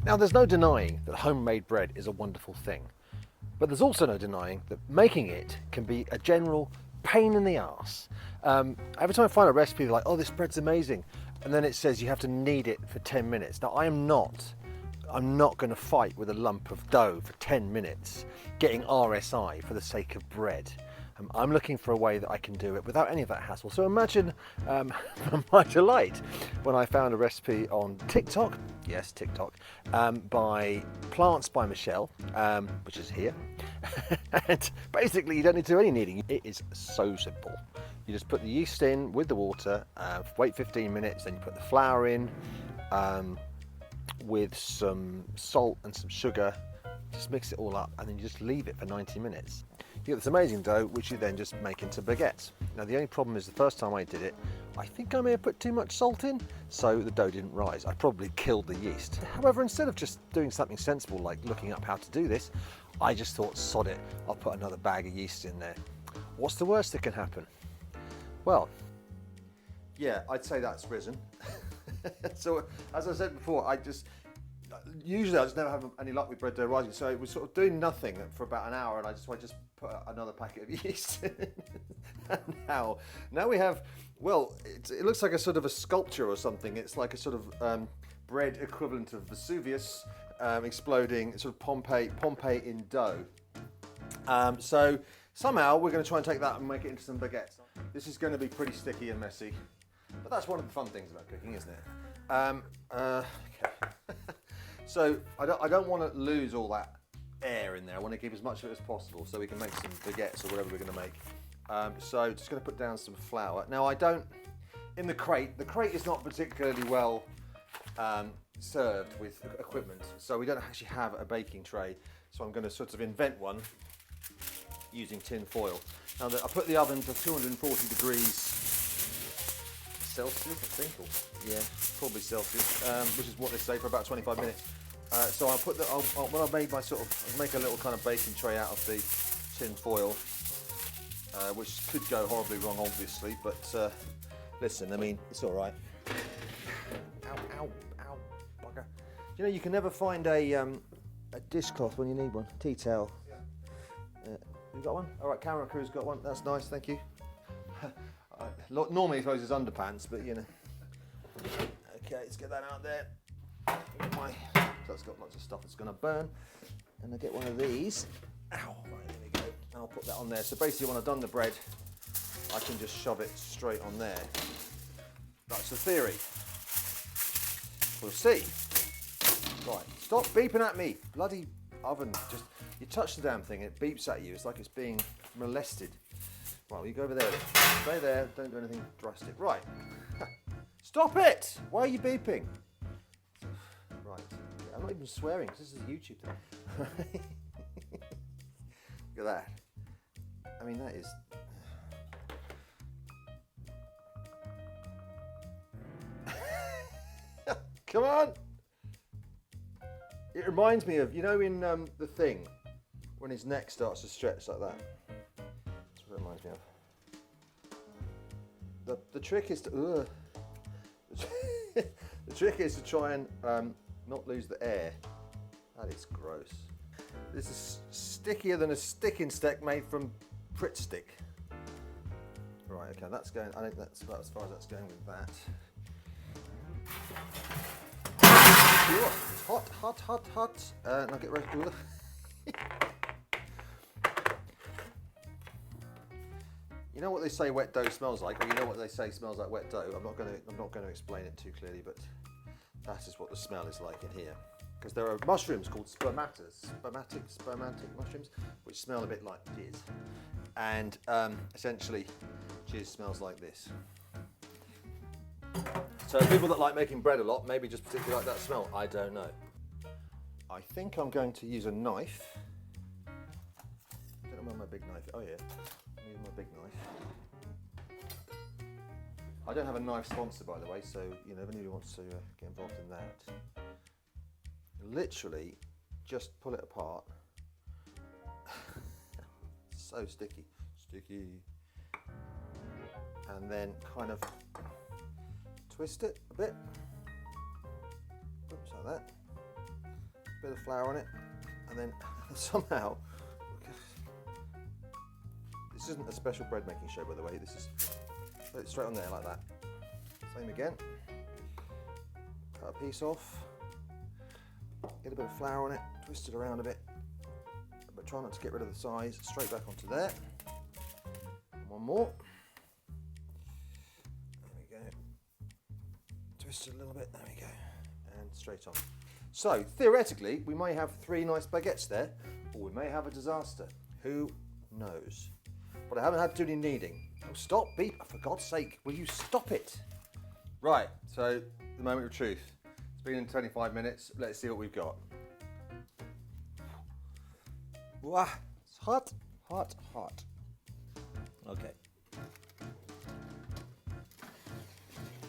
Now, there's no denying that homemade bread is a wonderful thing, but there's also no denying that making it can be a general pain in the arse. Every time I find a recipe, they're like, oh, this bread's amazing, and then it says you have to knead it for 10 minutes. Now, I'm not going to fight with a lump of dough for 10 minutes, getting RSI for the sake of bread. I'm looking for a way that I can do it without any of that hassle. So imagine my delight when I found a recipe on TikTok, yes, TikTok, by Plants by Michelle, which is here. And basically you don't need to do any kneading. It is so simple. You just put the yeast in with the water, wait 15 minutes, then you put the flour in with some salt and some sugar, just mix it all up, and then you just leave it for 90 minutes. You get this amazing dough, which you then just make into baguettes. Now, the only problem is the first time I did it, I think I may have put too much salt in, so the dough didn't rise. I probably killed the yeast. However, instead of just doing something sensible like looking up how to do this, I just thought, sod it, I'll put another bag of yeast in there. What's the worst that can happen? Well, yeah, I'd say that's risen. So, as I said before, usually I just never have any luck with bread dough rising, so it was sort of doing nothing for about an hour, and I just put another packet of yeast in. And now we have, well, it looks like a sort of a sculpture or something. It's like a sort of bread equivalent of Vesuvius exploding, sort of Pompeii in dough. So somehow we're going to try and take that and make it into some baguettes. This is going to be pretty sticky and messy, but that's one of the fun things about cooking, isn't it? Okay. So I don't want to lose all that air in there. I want to keep as much of it as possible so we can make some baguettes or whatever we're going to make. So just going to put down some flour. Now in the crate is not particularly well served with equipment, so we don't actually have a baking tray. So I'm going to sort of invent one using tin foil. Now I put the oven to 240 degrees Celsius, I think, or yeah, probably Celsius, which is what they say, for about 25 minutes. So I'll put when I've made my I'll make a little kind of baking tray out of the tin foil, which could go horribly wrong, obviously, but listen, I mean, it's all right. Ow, bugger. You know, you can never find a dishcloth when you need one. Tea towel. You got one? All right, camera crew's got one. That's nice, thank you. Normally, I suppose it's underpants, but you know. Okay, let's get that out there. So it's got lots of stuff that's going to burn. And I get one of these. Ow, right, there we go. And I'll put that on there. So basically, when I've done the bread, I can just shove it straight on there. That's the theory. We'll see. Right, stop beeping at me. Bloody oven. Just, you touch the damn thing, it beeps at you. It's like it's being molested. Right, well, you go over there. Stay there, don't do anything drastic. Right. Stop it! Why are you beeping? Right. I'm not even swearing because this is a YouTube thing. Look at that. I mean, that is... Come on! It reminds me of, you know, in The Thing, when his neck starts to stretch like that. That's what it reminds me of. The trick is to... the trick is to try and not lose the air. That is gross. This is stickier than a sticking stick made from Pritt stick. Right, okay, that's going. I think that's about as far as that's going with that. It's hot. Now get ready. You know what they say wet dough smells like, or you know what they say smells like wet dough. I'm not going to explain it too clearly, but that is what the smell is like in here. Because there are mushrooms called spermatic mushrooms, which smell a bit like jizz. And essentially, jizz smells like this. So people that like making bread a lot, maybe just particularly like that smell, I don't know. I think I'm going to use a knife. I don't know where my big knife is. Oh yeah, I'm using my big knife. I don't have a knife sponsor, by the way, so you know, if anybody wants to get involved in that. Literally, just pull it apart. So sticky. And then kind of twist it a bit. Oops, like that. bit of flour on it, and then somehow, this isn't a special bread making show, by the way. This is put it straight on there like that. Same again. Cut a piece off. Get a bit of flour on it. Twist it around a bit, but try not to get rid of the size. Straight back onto there. And one more. There we go. Twist it a little bit. There we go. And straight on. So theoretically, we may have 3 nice baguettes there, or we may have a disaster. Who knows? But I haven't had to do any kneading. Oh, stop, beep! For God's sake, will you stop it? Right. So the moment of truth. It's been in 25 minutes. Let's see what we've got. Wow, it's hot, hot, hot. Okay.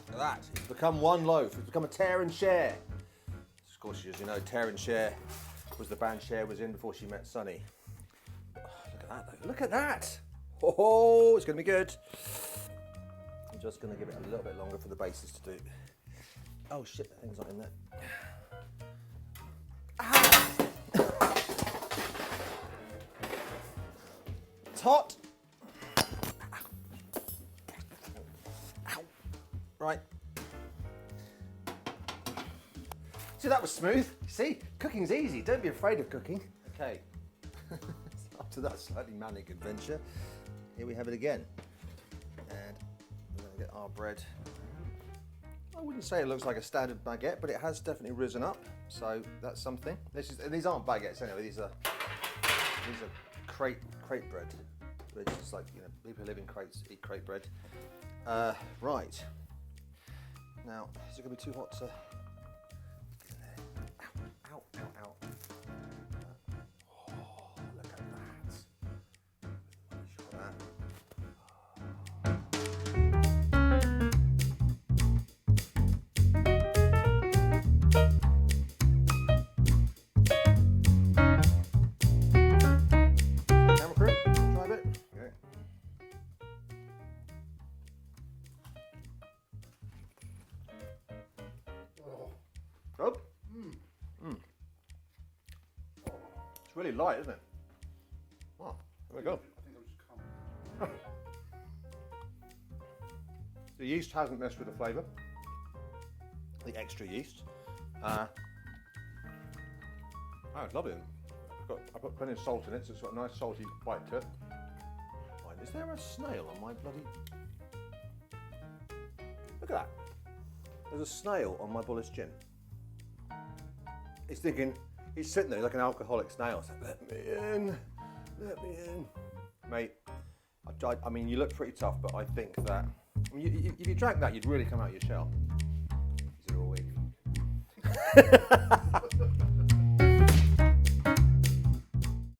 Look at that. It's become one loaf. It's become a tear and share. Of course, as you know, Tear and Share was the band Cher was in before she met Sonny. Oh, look at that, though. Look at that. Oh, it's going to be good. I'm just going to give it a little bit longer for the bases to do. Oh, shit, the thing's not in there. Ah! It's hot. Ow. Right. See, that was smooth. See, cooking's easy. Don't be afraid of cooking. Okay. After that slightly manic adventure, here we have it again. And we're going to get our bread. I wouldn't say it looks like a standard baguette, but it has definitely risen up. So that's something. These aren't baguettes anyway. These are crate bread. Which is like, you know, people who live in crates eat crate bread. Right. Now, is it going to be too hot to? Ow, ow, ow, ow. Oh, look at that. Look at that. Camera crew, try a bit. Okay. Oh. It's really light, isn't it? Wow, there we go. The yeast hasn't messed with the flavour. The extra yeast. Oh, it's lovely. I put plenty of salt in it, so it's got a nice salty bite to it. Right, is there a snail on my bloody... Look at that. There's a snail on my bullish gin. He's thinking, he's sitting there like an alcoholic snail. It's like, let me in, let me in. Mate, I mean, you look pretty tough, but I think that, I mean, if you drank that, you'd really come out of your shell. 0 week.